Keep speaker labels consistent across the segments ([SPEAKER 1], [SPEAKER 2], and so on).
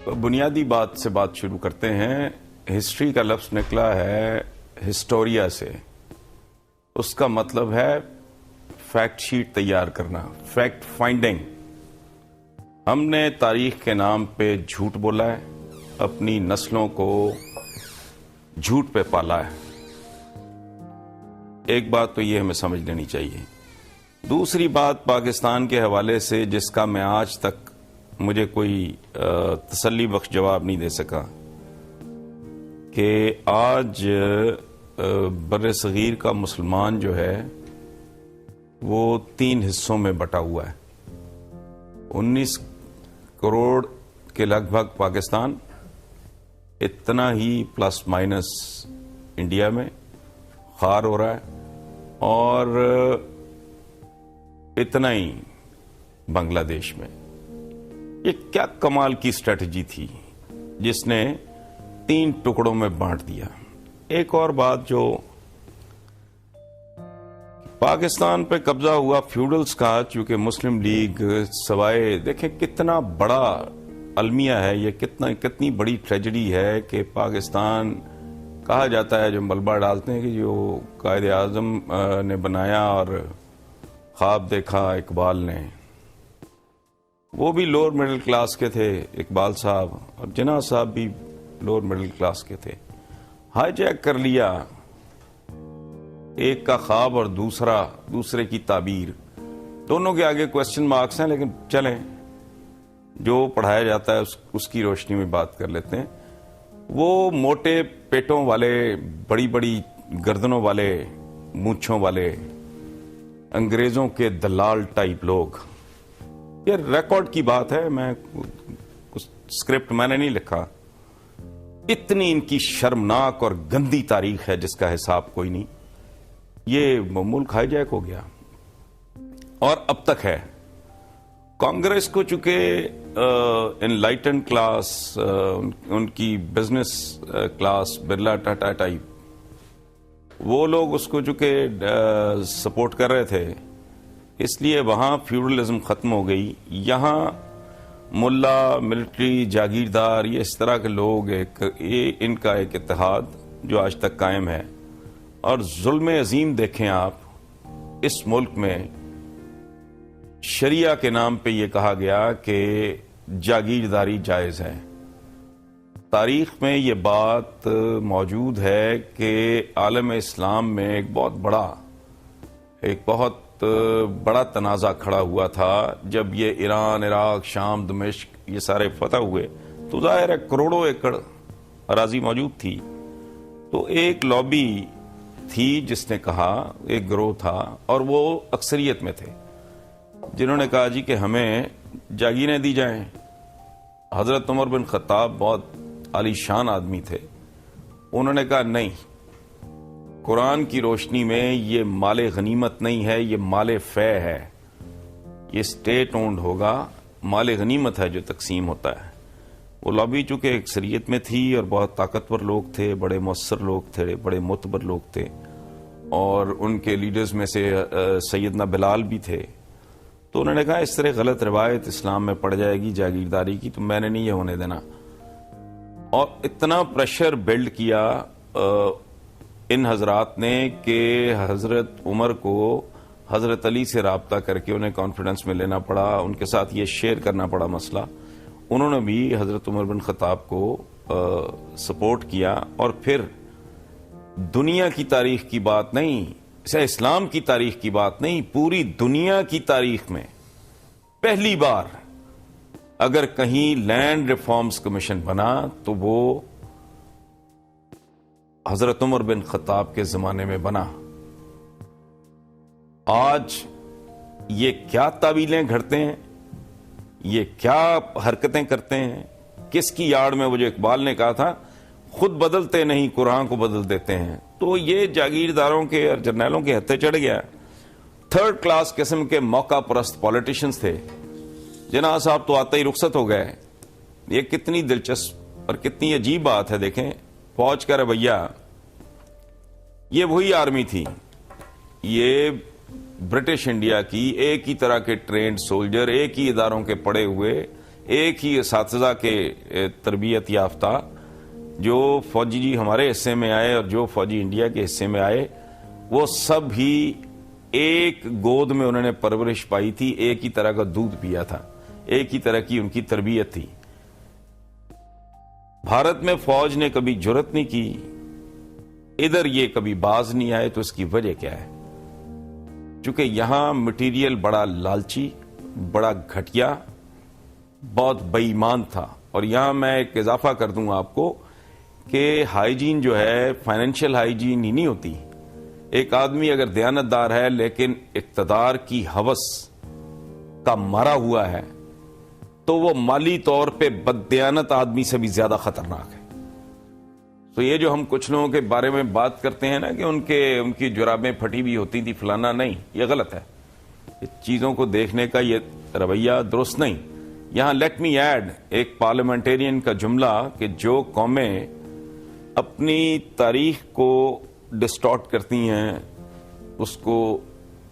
[SPEAKER 1] بنیادی بات سے بات شروع کرتے ہیں. ہسٹری کا لفظ نکلا ہے ہسٹوریا سے. اس کا مطلب ہے فیکٹ شیٹ تیار کرنا، فیکٹ فائنڈنگ. ہم نے تاریخ کے نام پہ جھوٹ بولا ہے، اپنی نسلوں کو جھوٹ پہ پالا ہے. ایک بات تو یہ ہمیں سمجھ لینی چاہیے. دوسری بات پاکستان کے حوالے سے جس کا میں آج تک مجھے کوئی تسلی بخش جواب نہیں دے سکا کہ آج بر صغیر کا مسلمان جو ہے وہ 3 حصوں میں بٹا ہوا ہے. 19 کروڑ کے لگ بھگ پاکستان، اتنا ہی پلس مائنس انڈیا میں خوار ہو رہا ہے، اور اتنا ہی بنگلہ دیش میں. یہ کیا کمال کی اسٹریٹجی تھی جس نے 3 ٹکڑوں میں بانٹ دیا. ایک اور بات، جو پاکستان پہ قبضہ ہوا فیوڈلز کا، چونکہ مسلم لیگ سوائے دیکھیں کتنا بڑا المیہ ہے یہ، کتنی بڑی ٹریجڈی ہے کہ پاکستان کہا جاتا ہے، جو ملبہ ڈالتے ہیں کہ جو قائد اعظم نے بنایا اور خواب دیکھا اقبال نے، وہ بھی لوور مڈل کلاس کے تھے. اقبال صاحب اور جناح صاحب بھی لوور مڈل کلاس کے تھے. ہائی جیک کر لیا ایک کا خواب اور دوسرے کی تعبیر. دونوں کے آگے کوسچن مارکس ہیں، لیکن چلیں جو پڑھایا جاتا ہے اس کی روشنی میں بات کر لیتے ہیں. وہ موٹے پیٹوں والے، بڑی بڑی گردنوں والے، مونچھوں والے انگریزوں کے دلال ٹائپ لوگ. یہ ریکارڈ کی بات ہے، میں اسکرپٹ میں نے نہیں لکھا. اتنی ان کی شرمناک اور گندی تاریخ ہے جس کا حساب کوئی نہیں. یہ ملک ہائی جیک ہو گیا اور اب تک ہے. کانگریس کو چونکہ انلائٹن کلاس، ان کی business class, Birla Tata type, وہ لوگ اس کو چونکہ سپورٹ کر رہے تھے، اس لیے وہاں فیوڈلزم ختم ہو گئی. یہاں ملا، ملٹری، جاگیردار، یہ اس طرح کے لوگ، ان کا ایک اتحاد جو آج تک قائم ہے. اور ظلم عظیم دیکھیں آپ، اس ملک میں شریعہ کے نام پہ یہ کہا گیا کہ جاگیرداری جائز ہے. تاریخ میں یہ بات موجود ہے کہ عالم اسلام میں ایک بہت بڑا تنازع کھڑا ہوا تھا جب یہ ایران، عراق، شام، دمشق یہ سارے فتح ہوئے، تو ظاہر ہے کروڑوں ایکڑ اراضی موجود تھی. تو ایک لابی تھی جس نے کہا، ایک گروہ تھا اور وہ اکثریت میں تھے، جنہوں نے کہا جی کہ ہمیں جاگیریں دی جائیں. حضرت عمر بن خطاب بہت عالی شان آدمی تھے. انہوں نے کہا نہیں، قرآن کی روشنی میں یہ مال غنیمت نہیں ہے، یہ مال فے ہے، یہ اسٹیٹ اونڈ ہوگا، مال غنیمت ہے جو تقسیم ہوتا ہے. وہ لابی چونکہ اکثریت میں تھی اور بہت طاقتور لوگ تھے، بڑے مؤثر لوگ تھے، بڑے معتبر لوگ تھے، اور ان کے لیڈرز میں سے سیدنا بلال بھی تھے. تو انہوں نے کہا اس طرح غلط روایت اسلام میں پڑ جائے گی جاگیرداری کی، تو میں نے نہیں یہ ہونے دینا. اور اتنا پریشر بلڈ کیا ان حضرات نے کہ حضرت عمر کو حضرت علی سے رابطہ کر کے انہیں کانفیڈنس میں لینا پڑا، ان کے ساتھ یہ شیئر کرنا پڑا مسئلہ. انہوں نے بھی حضرت عمر بن خطاب کو سپورٹ کیا. اور پھر دنیا کی تاریخ کی بات نہیں، اسلام کی تاریخ کی بات نہیں، پوری دنیا کی تاریخ میں پہلی بار اگر کہیں لینڈ ریفارمز کمیشن بنا تو وہ حضرت عمر بن خطاب کے زمانے میں بنا. آج یہ کیا تعویلیں گھڑتے ہیں، یہ کیا حرکتیں کرتے ہیں، کس کی آڑ میں؟ وہ جو اقبال نے کہا تھا، خود بدلتے نہیں قرآن کو بدل دیتے ہیں. تو یہ جاگیرداروں کے اور جرنیلوں کے ہتھے چڑھ گیا. 3rd کلاس قسم کے موقع پرست پولیٹیشنز تھے. جناح صاحب تو آتے ہی رخصت ہو گئے. یہ کتنی دلچسپ اور کتنی عجیب بات ہے. دیکھیں فوج کا رویہ، یہ وہی آرمی تھی، یہ برٹش انڈیا کی ایک ہی طرح کے ٹرینڈ سولجر، ایک ہی اداروں کے پڑے ہوئے، ایک ہی اساتذہ کے تربیت یافتہ جو فوجی جی ہمارے حصے میں آئے اور جو فوجی انڈیا کے حصے میں آئے، وہ سب ہی ایک گود میں انہوں نے پرورش پائی تھی، ایک ہی طرح کا دودھ پیا تھا، ایک ہی طرح کی ان کی تربیت تھی۔ بھارت میں فوج نے کبھی جرت نہیں کی، ادھر یہ کبھی باز نہیں آئے، تو اس کی وجہ کیا ہے؟ چونکہ یہاں مٹیریل بڑا لالچی، بڑا گھٹیا، بہت بے ایمان تھا۔ اور یہاں میں ایک اضافہ کر دوں آپ کو کہ ہائیجین جو ہے فائنینشیل ہائیجین ہی نہیں ہوتی۔ ایک آدمی اگر دیانتدار ہے لیکن اقتدار کی ہوس کا مارا ہوا ہے تو وہ مالی طور پہ بددیانت آدمی سے بھی زیادہ خطرناک ہے۔ تو یہ جو ہم کچھ لوگوں کے بارے میں بات کرتے ہیں نا کہ ان کی جرابیں پھٹی ہوئی ہوتی تھی فلانا، نہیں، یہ غلط ہے۔ چیزوں کو دیکھنے کا یہ رویہ درست نہیں۔ یہاں لیٹ می ایڈ ایک پارلیمنٹرین کا جملہ کہ جو قومیں اپنی تاریخ کو ڈسٹارٹ کرتی ہیں، اس کو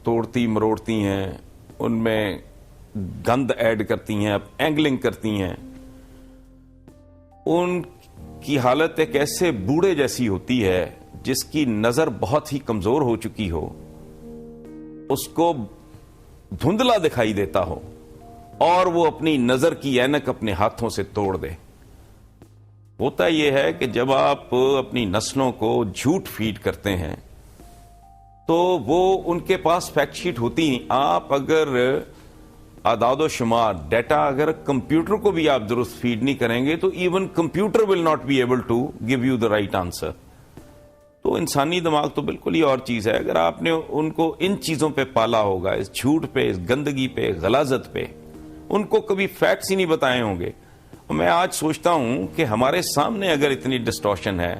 [SPEAKER 1] توڑتی مروڑتی ہیں، ان میں گند ایڈ کرتی ہیں، اینگلنگ کرتی ہیں، ان کی حالت ایک ایسے بوڑھے جیسی ہوتی ہے جس کی نظر بہت ہی کمزور ہو چکی ہو، اس کو دھندلا دکھائی دیتا ہو اور وہ اپنی نظر کی اینک اپنے ہاتھوں سے توڑ دے۔ ہوتا یہ ہے کہ جب آپ اپنی نسلوں کو جھوٹ فیڈ کرتے ہیں تو وہ ان کے پاس فیکٹ شیٹ ہوتی ہیں۔ آپ اگر اعداد و شمار ڈیٹا اگر کمپیوٹر کو بھی آپ درست فیڈ نہیں کریں گے تو even computer will not be able to give you the right answer. تو انسانی دماغ تو بالکل ہی اور چیز ہے۔ اگر آپ نے ان کو ان چیزوں پہ پالا ہوگا، اس جھوٹ پہ، اس گندگی پہ، غلاظت پہ، ان کو کبھی فیکٹس ہی نہیں بتائے ہوں گے۔ اور میں آج سوچتا ہوں کہ ہمارے سامنے اگر اتنی ڈسٹورشن ہے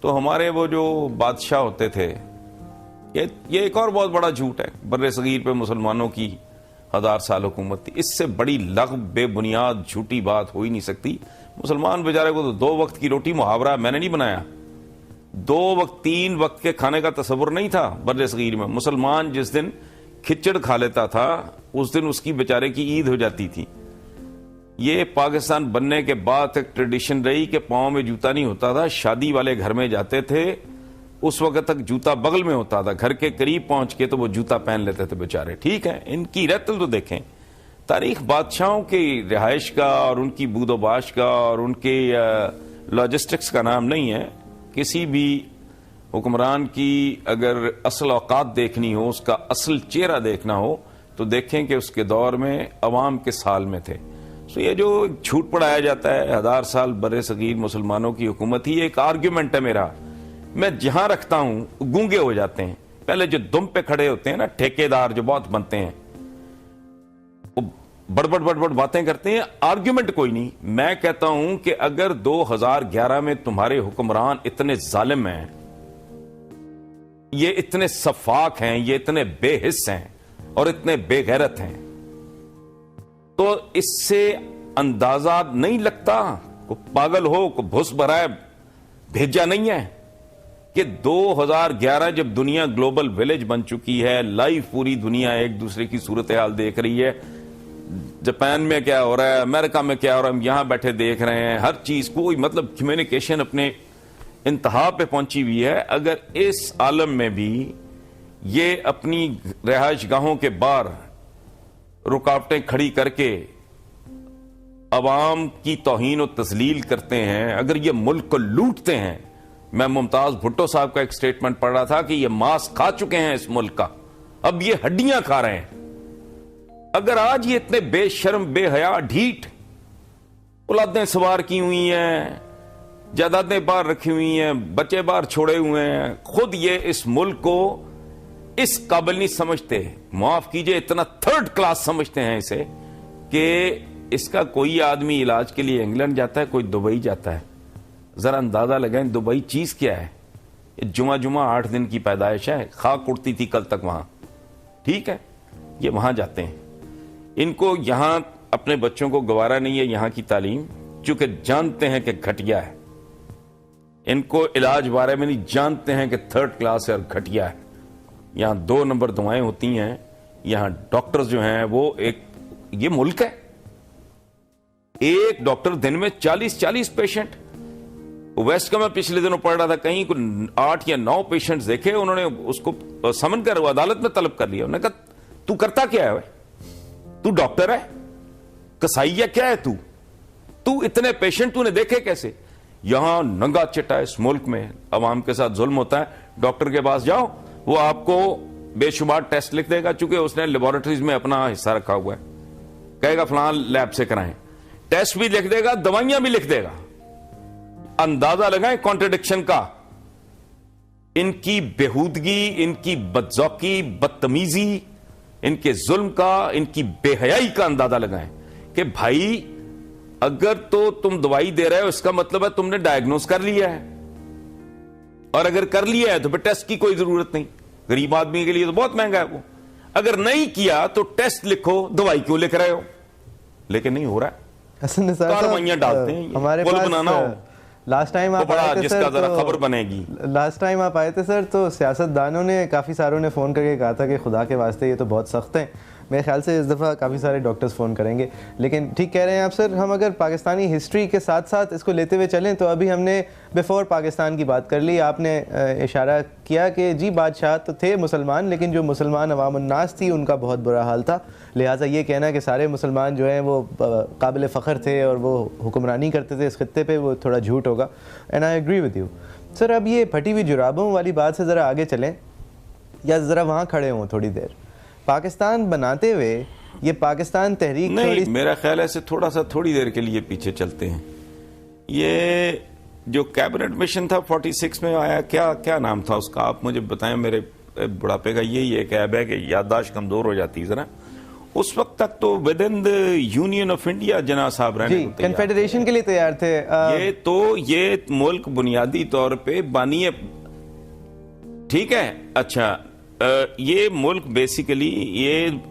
[SPEAKER 1] تو ہمارے وہ جو بادشاہ ہوتے تھے، یہ ایک اور بہت بڑا جھوٹ ہے، بر صغیر پہ مسلمانوں کی 1000 سال حکومت تھی، اس سے بڑی لغو بے بنیاد جھوٹی بات ہو ہی نہیں سکتی۔ مسلمان بیچارے کو تو 2 وقت کی روٹی محاورہ میں نے نہیں بنایا، 2 وقت 3 وقت کے کھانے کا تصور نہیں تھا بر صغیر میں۔ مسلمان جس دن کھچڑ کھا لیتا تھا اس دن اس کی بیچارے کی عید ہو جاتی تھی۔ یہ پاکستان بننے کے بعد ایک ٹریڈیشن رہی کہ پاؤں میں جوتا نہیں ہوتا تھا، شادی والے گھر میں جاتے تھے اس وقت تک جوتا بغل میں ہوتا تھا، گھر کے قریب پہنچ کے تو وہ جوتا پہن لیتے تھے بیچارے۔ ٹھیک ہے، ان کی رتل تو دیکھیں، تاریخ بادشاہوں کی رہائش کا اور ان کی بود و باش کا اور ان کے لاجسٹکس کا نام نہیں ہے۔ کسی بھی حکمران کی اگر اصل اوقات دیکھنی ہو، اس کا اصل چہرہ دیکھنا ہو تو دیکھیں کہ اس کے دور میں عوام کس حال میں تھے۔ تو یہ جو جھوٹ پڑھایا جاتا ہے 1000 سال بر صغیر مسلمانوں کی حکومت ہی ایک آرگیومنٹ ہے میرا، میں جہاں رکھتا ہوں گونگے ہو جاتے ہیں۔ پہلے جو دم پہ کھڑے ہوتے ہیں نا ٹھیکیدار جو بہت بنتے ہیں، وہ بڑبڑ بڑبڑ باتیں کرتے ہیں، آرگیومنٹ کوئی نہیں۔ میں کہتا ہوں کہ اگر 2011 میں تمہارے حکمران اتنے ظالم ہیں، یہ اتنے سفاک ہیں، یہ اتنے بے حس ہیں اور اتنے بے غیرت ہیں، تو اس سے اندازہ نہیں لگتا کو پاگل ہو، کو بھس بھرائے بھیجا نہیں ہے کہ 2011 جب دنیا گلوبل ویلیج بن چکی ہے، لائیو پوری دنیا ایک دوسرے کی صورتحال دیکھ رہی ہے، جاپان میں کیا ہو رہا ہے، امریکہ میں کیا ہو رہا ہے، ہم یہاں بیٹھے دیکھ رہے ہیں، ہر چیز کوئی مطلب کمیونیکیشن اپنے انتہا پہ پہنچی ہوئی ہے۔ اگر اس عالم میں بھی یہ اپنی رہائش گاہوں کے باہر رکاوٹیں کھڑی کر کے عوام کی توہین و تذلیل کرتے ہیں، اگر یہ ملک کو لوٹتے ہیں، میں ممتاز بھٹو صاحب کا ایک سٹیٹمنٹ پڑھ رہا تھا کہ یہ ماس کھا چکے ہیں اس ملک کا، اب یہ ہڈیاں کھا رہے ہیں۔ اگر آج یہ اتنے بے شرم بے حیا ڈھیٹ اولادیں سوار کی ہوئی ہیں، جائیدادیں باہر رکھی ہوئی ہیں، بچے باہر چھوڑے ہوئے ہیں، خود یہ اس ملک کو اس قابل نہیں سمجھتے، معاف کیجئے اتنا تھرڈ کلاس سمجھتے ہیں اسے کہ اس کا کوئی آدمی علاج کے لیے انگلینڈ جاتا ہے، کوئی دبئی جاتا ہے۔ ذرا اندازہ لگائیں دبئی چیز کیا ہے؟ جمعہ 8 دن کی پیدائش ہے، خاک اڑتی تھی کل تک وہاں، ٹھیک ہے، یہ وہاں جاتے ہیں۔ ان کو یہاں اپنے بچوں کو گوارا نہیں ہے یہاں کی تعلیم، چونکہ جانتے ہیں کہ گھٹیا ہے، ان کو علاج بارے میں نہیں جانتے ہیں کہ تھرڈ کلاس ہے اور گھٹیا ہے۔ یہاں 2 نمبر دوائیں ہوتی ہیں، یہاں ڈاکٹرز جو ہیں وہ یہ ملک ہے، ایک ڈاکٹر دن میں 40 پیشنٹ. ویسٹ کا میں پچھلے دنوں پڑھ رہا تھا, کہیں 8 یا 9 پیشنٹ دیکھے, انہوں نے اس کو سمن کر عدالت میں طلب کر لیا. انہوں نے کہا تو کرتا کیا ہے, تو ڈاکٹر ہے, کسائیہ کیا ہے, تو اتنے پیشنٹ تو نے دیکھے کیسے؟ یہاں ننگا چٹا اس ملک میں عوام کے ساتھ ظلم ہوتا ہے. ڈاکٹر کے پاس جاؤ, وہ آپ کو بے شمار ٹیسٹ لکھ دے گا, چونکہ اس نے لیبارٹریز میں اپنا حصہ رکھا ہوا ہے, کہے گا فلان لیب سے کرائیں, ٹیسٹ بھی لکھ دے گا, دوائیاں بھی لکھ دے گا. اندازہ لگائیں کانٹرڈکشن کا, ان کی بےہودگی, ان کی بدذوقی, بدتمیزی, ان کے ظلم کا, ان کی بے حیائی کا اندازہ لگائیں کہ بھائی اگر تو تم دوائی دے رہے ہو اس کا مطلب ہے تم نے ڈائیگنوز کر لیا ہے, اور اگر کر لیا ہے تو پھر ٹیسٹ کی کوئی ضرورت نہیں. غریب آدمی کے لیے تو بہت مہنگا ہے وہ. اگر نہیں کیا تو ٹیسٹ لکھو, دوائی کیوں لکھ رہے ہو؟ لیکن نہیں ہو رہا ہے, کارروائیاں ڈالتے ہیں.
[SPEAKER 2] ہمارے
[SPEAKER 1] پاس بنانا ہو
[SPEAKER 2] لاسٹ ٹائم آپ آئے تھے سر,
[SPEAKER 1] خبر بنے گی.
[SPEAKER 2] لاسٹ ٹائم آپ آئے تھے سر تو سیاست دانوں نے کافی ساروں نے فون کر کے کہا تھا کہ خدا کے واسطے یہ تو بہت سخت ہیں. میرے خیال سے اس دفعہ کافی سارے ڈاکٹرز فون کریں گے. لیکن ٹھیک کہہ رہے ہیں آپ سر, ہم اگر پاکستانی ہسٹری کے ساتھ ساتھ اس کو لیتے ہوئے چلیں تو ابھی ہم نے بیفور پاکستان کی بات کر لی. آپ نے اشارہ کیا کہ جی بادشاہ تو تھے مسلمان, لیکن جو مسلمان عوام الناس تھی ان کا بہت برا حال تھا. لہٰذا یہ کہنا کہ سارے مسلمان جو ہیں وہ قابل فخر تھے اور وہ حکمرانی کرتے تھے اس خطے پہ, وہ تھوڑا جھوٹ ہوگا. And I agree with you sir. اب یہ پھٹی ہوئی جرابوں والی بات سے ذرا آگے چلیں, یا ذرا وہاں کھڑے ہوں تھوڑی دیر. پاکستان بناتے ہوئے یہ پاکستان تحریک
[SPEAKER 1] نہیں, میرا خیال ہے تھوڑی دیر کے لیے پیچھے چلتے ہیں. یہ جو کیبنٹ مشن تھا 46 میں آیا, کیا نام تھا اس کا, آپ مجھے بتائیں. میرے بڑھاپے کا یہی ایک عیب ہے کہ یادداشت کمزور ہو جاتی ہے ذرا. اس وقت تک تو within the Union of India Jinnah Sahib رہنے کو تیار,
[SPEAKER 2] کنفیڈریشن کے لیے تیار تھے.
[SPEAKER 1] یہ ملک بنیادی طور پہ بانی ہے, ٹھیک ہے. اچھا, یہ ملک بیسیکلی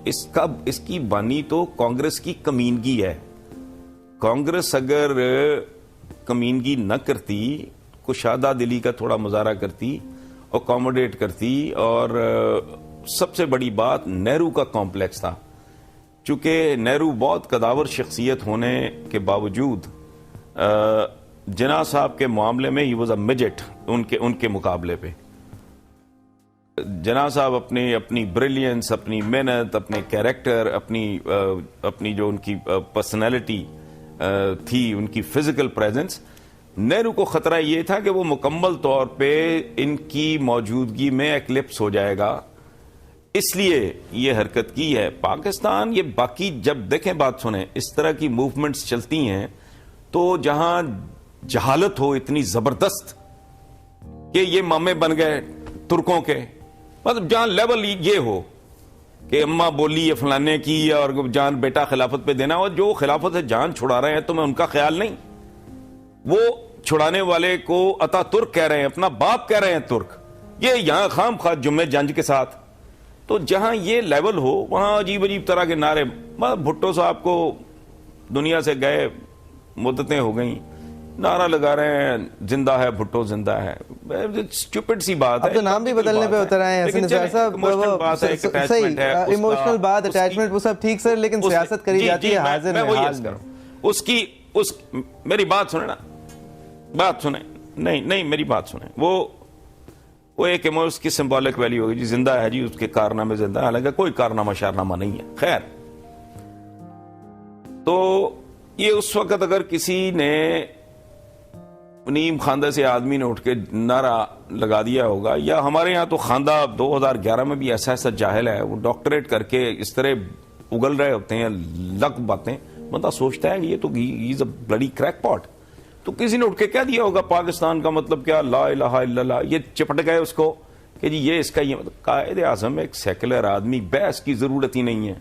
[SPEAKER 1] اس کی بانی تو کانگریس کی کمینگی ہے. کانگریس اگر کمینگی نہ کرتی, کشادہ دلی کا تھوڑا مظاہرہ کرتی, اکوموڈیٹ کرتی, اور سب سے بڑی بات نہرو کا کمپلیکس تھا. چونکہ نہرو بہت قداور شخصیت ہونے کے باوجود جناح صاحب کے معاملے میں ہی واز اے میجٹ ان کے مقابلے پہ. جناح صاحب اپنی بریلینس, اپنی محنت, اپنے کیریکٹر, اپنی جو ان کی پرسنالٹی تھی, ان کی فزیکل پریزنس, نہرو کو خطرہ یہ تھا کہ وہ مکمل طور پہ ان کی موجودگی میں ایکلپس ہو جائے گا, اس لیے یہ حرکت کی ہے. پاکستان یہ باقی جب دیکھیں, بات سنیں, اس طرح کی موومنٹس چلتی ہیں تو جہاں جہالت ہو اتنی زبردست کہ یہ مامے بن گئے ترکوں کے, مطلب جہاں لیول یہ ہو کہ اماں بولی یہ فلانے کی, اور جان بیٹا خلافت پہ دینا, اور جو خلافت سے جان چھڑا رہے ہیں تو میں ان کا خیال نہیں, وہ چھڑانے والے کو اتا ترک کہہ رہے ہیں, اپنا باپ کہہ رہے ہیں ترک, یہ یہاں خام خواہ جمعہ جنج کے ساتھ. تو جہاں یہ لیول ہو وہاں عجیب طرح کے نعرے. بھٹو صاحب کو دنیا سے گئے مدتیں ہو گئیں, نعرہ لگا رہے ہیں زندہ ہے بھٹو, زندہ ہے. اسٹوپڈ سی بات ہے.
[SPEAKER 2] اب تو نام بھی بدلنے پہ اتر آئے ہیں حسن نثار صاحب. صحیح, ایموشنل بات, اٹیچمنٹ, وہ سب ٹھیک سر, لیکن سیاست کری جاتی ہے حاضر حال میں.
[SPEAKER 1] میری بات سنیں نا, بات سنیں, نہیں میری بات سنیں. وہ ایک اس کی سمبولک ویلیو ہوگی جی, زندہ ہے جی, اس کے کارنامے زندہ ہے, حالانکہ کوئی کارنامہ شارنامہ نہیں ہے. خیر, تو یہ اس وقت اگر کسی نے نیم خاندہ سے آدمی نے اٹھ کے نعرہ لگا دیا ہوگا, یا ہمارے یہاں تو خاندہ 2011 میں بھی ایسا جاہل ہے, وہ ڈاکٹریٹ کر کے اس طرح اگل رہے ہوتے ہیں لگ باتیں, بندہ سوچتا ہے کہ یہ تو از اے بلڈی کریک پاٹ. تو کسی نے اٹھ کے کہہ دیا ہوگا پاکستان کا مطلب کیا, لا الہ الا اللہ, یہ چپٹ گئے اس کو کہ جی یہ اس کا یہ مطلب. قائد اعظم ایک سیکولر آدمی, بحث کی ضرورت ہی نہیں ہے.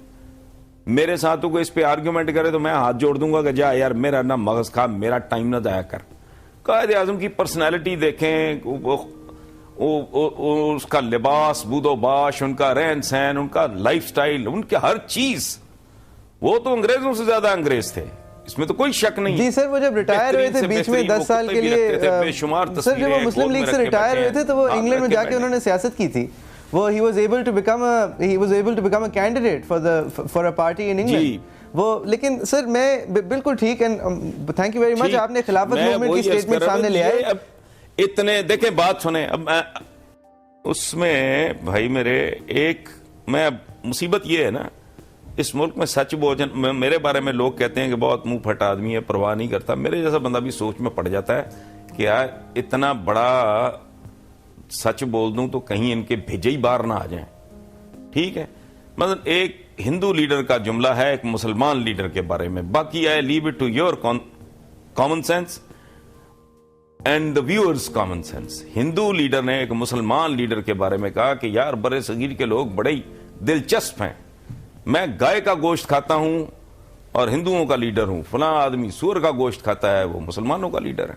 [SPEAKER 1] میرے ساتھوں کو اس پہ آرگیومنٹ کرے تو میں ہاتھ جوڑ دوں گا کہ جا یار میرا نہ مغز کھا, میرا ٹائم نہ ضائع کر. قائد اعظم کی پرسنالٹی دیکھیں, اس کا لباس, بود و باش, ان کا رہن سہن, ان کا لائف سٹائل, ان کی ہر چیز, وہ تو انگریزوں سے زیادہ انگریز تھے, اس میں تو کوئی شک نہیں.
[SPEAKER 2] جی سر, وہ جب ریٹائر ہوئے تھے بیچ میں 10 سال کے لیے, سر جب وہ مسلم لیگ سے ریٹائر ہوئے تھے تو وہ انگلینڈ میں جا کے انہوں نے سیاست کی تھی. وہ he was able to become a candidate for a party in England. وہ لیکن سر میں بالکل ٹھیک ہے, تھینک یو ویری مچ, آپ نے خلافت موومنٹ کی اسٹیٹمنٹ سامنے لے آئے.
[SPEAKER 1] اب اتنے دیکھیں بات سنیں, اب میں اس میں بھائی میرے ایک میں اب مصیبت یہ ہے نا اس ملک میں سچ بوجن, میرے بارے میں لوگ کہتے ہیں کہ بہت منہ پھٹا آدمی ہے, پرواہ نہیں کرتا. میرے جیسا بندہ بھی سوچ میں پڑ جاتا ہے کہ یار اتنا بڑا سچ بول دوں تو کہیں ان کے بھیجے ہی باہر نہ آ جائیں. ٹھیک ہے, مطلب ایک ہندو لیڈر کا جملہ ہے ایک مسلمان لیڈر کے بارے میں, باقی I leave it to your common sense and the viewers common sense. Hindu leader نے ایک مسلمان لیڈر کے بارے میں کہا کہ یار برے صغیر کے لوگ بڑے ہی دلچسپ ہیں, میں گائے کا گوشت کھاتا ہوں اور ہندوؤں کا لیڈر ہوں, فلاں آدمی سور کا گوشت کھاتا ہے وہ مسلمانوں کا لیڈر ہے.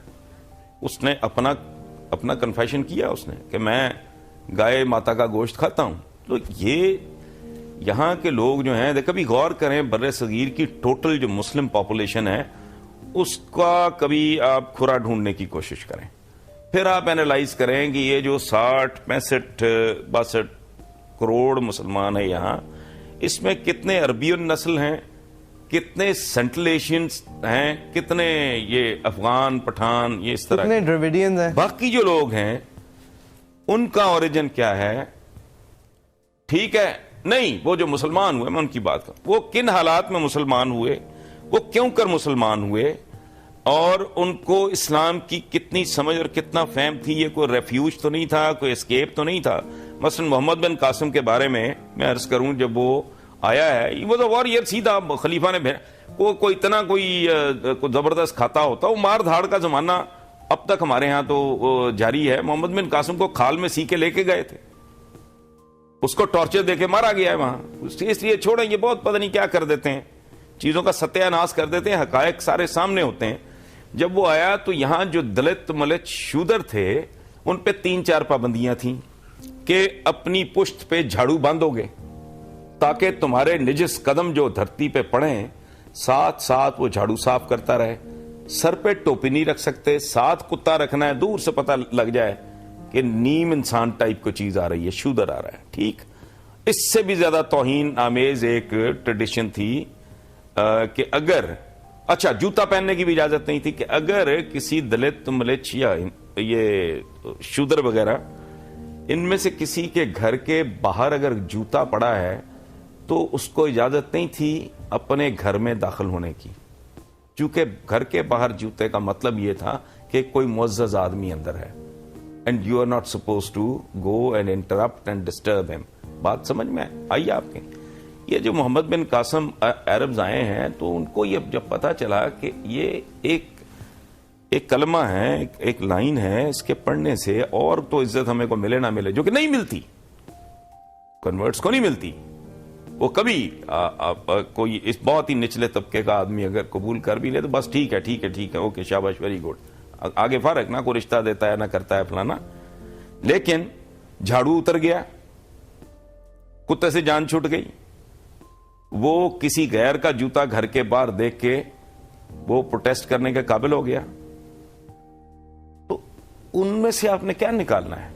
[SPEAKER 1] اس نے اپنا کنفیشن کیا اس نے کہ میں گائے ماتا کا گوشت کھاتا ہوں. تو یہ یہاں کے لوگ جو ہیں کبھی غور کریں بر صغیر کی ٹوٹل جو مسلم پاپولیشن ہے اس کا کبھی آپ کھرا ڈھونڈنے کی کوشش کریں, پھر آپ اینالائز کریں کہ یہ جو 60-65-62 کروڑ مسلمان ہیں یہاں, اس میں کتنے عربی نسل ہیں, کتنے سینٹرل ایشینز ہیں, کتنے یہ افغان پٹھان, یہ اس طرح
[SPEAKER 2] کتنے ڈراویڈینز ہیں,
[SPEAKER 1] باقی جو لوگ ہیں ان کا اوریجن کیا ہے. ٹھیک ہے, نہیں وہ جو مسلمان ہوئے میں ان کی بات کروں, وہ کن حالات میں مسلمان ہوئے, وہ کیوں کر مسلمان ہوئے, اور ان کو اسلام کی کتنی سمجھ اور کتنا فہم تھی. یہ کوئی ریفیوج تو نہیں تھا, کوئی اسکیپ تو نہیں تھا. مثلا محمد بن قاسم کے بارے میں عرض کروں, جب وہ آیا ہے وہ تو وارئر سیدھا خلیفہ نے کوئی اتنا کوئی زبردست کھاتا ہوتا, وہ مار دھاڑ کا زمانہ اب تک ہمارے ہاں تو جاری ہے. محمد بن قاسم کو کھال میں سی کے لے کے گئے تھے, اس کو ٹارچر دے کے مارا گیا ہے وہاں. اس لیے چھوڑیں, یہ بہت پتہ نہیں کیا کر دیتے ہیں, چیزوں کا ستیہ ناش کر دیتے ہیں, حقائق سارے سامنے ہوتے ہیں. جب وہ آیا تو یہاں جو دلت ملت شودر تھے ان پہ 3-4 پابندیاں تھیں کہ اپنی پشت پہ جھاڑو باندھو گے تاکہ تمہارے نجس قدم جو دھرتی پہ پڑیں ساتھ ساتھ وہ جھاڑو صاف کرتا رہے. سر پہ ٹوپی نہیں رکھ سکتے, ساتھ کتا رکھنا ہے, دور سے پتہ لگ جائے کہ نیم انسان ٹائپ کو چیز آ رہی ہے, شودر آ رہا ہے. ٹھیک, اس سے بھی زیادہ توہین آمیز ایک ٹریڈیشن تھی کہ اگر اچھا جوتا پہننے کی بھی اجازت نہیں تھی, کہ اگر کسی دلت ملچ یا یہ شودر وغیرہ ان میں سے کسی کے گھر کے باہر اگر جوتا پڑا ہے تو اس کو اجازت نہیں تھی اپنے گھر میں داخل ہونے کی, چونکہ گھر کے باہر جوتے کا مطلب یہ تھا کہ کوئی معزز آدمی اندر ہے, and you are not suppose to go and interrupt and disturb ہم. بات سمجھ میں آئی آپ کے؟ یہ جو محمد بن قاسم عربز آئے ہیں تو ان کو یہ جب پتا چلا کہ یہ ایک کلمہ ہے, ایک لائن ہے, اس کے پڑھنے سے اور تو عزت ہمیں کو ملے نہ ملے, جو کہ نہیں ملتی, کنورٹس کو نہیں ملتی. وہ کبھی کوئی اس بہت ہی نچلے طبقے کا آدمی اگر قبول کر بھی لے تو بس ٹھیک ہے, اوکے شاباش, ویری گڈ, آگے فرق نہ کوئی رشتہ دیتا ہے نہ کرتا ہے فلانا. لیکن جھاڑو اتر گیا, کتے سے جان چھوٹ گئی, وہ کسی غیر کا جوتا گھر کے باہر دیکھ کے وہ پروٹیسٹ کرنے کے قابل ہو گیا. تو ان میں سے آپ نے کیا نکالنا ہے؟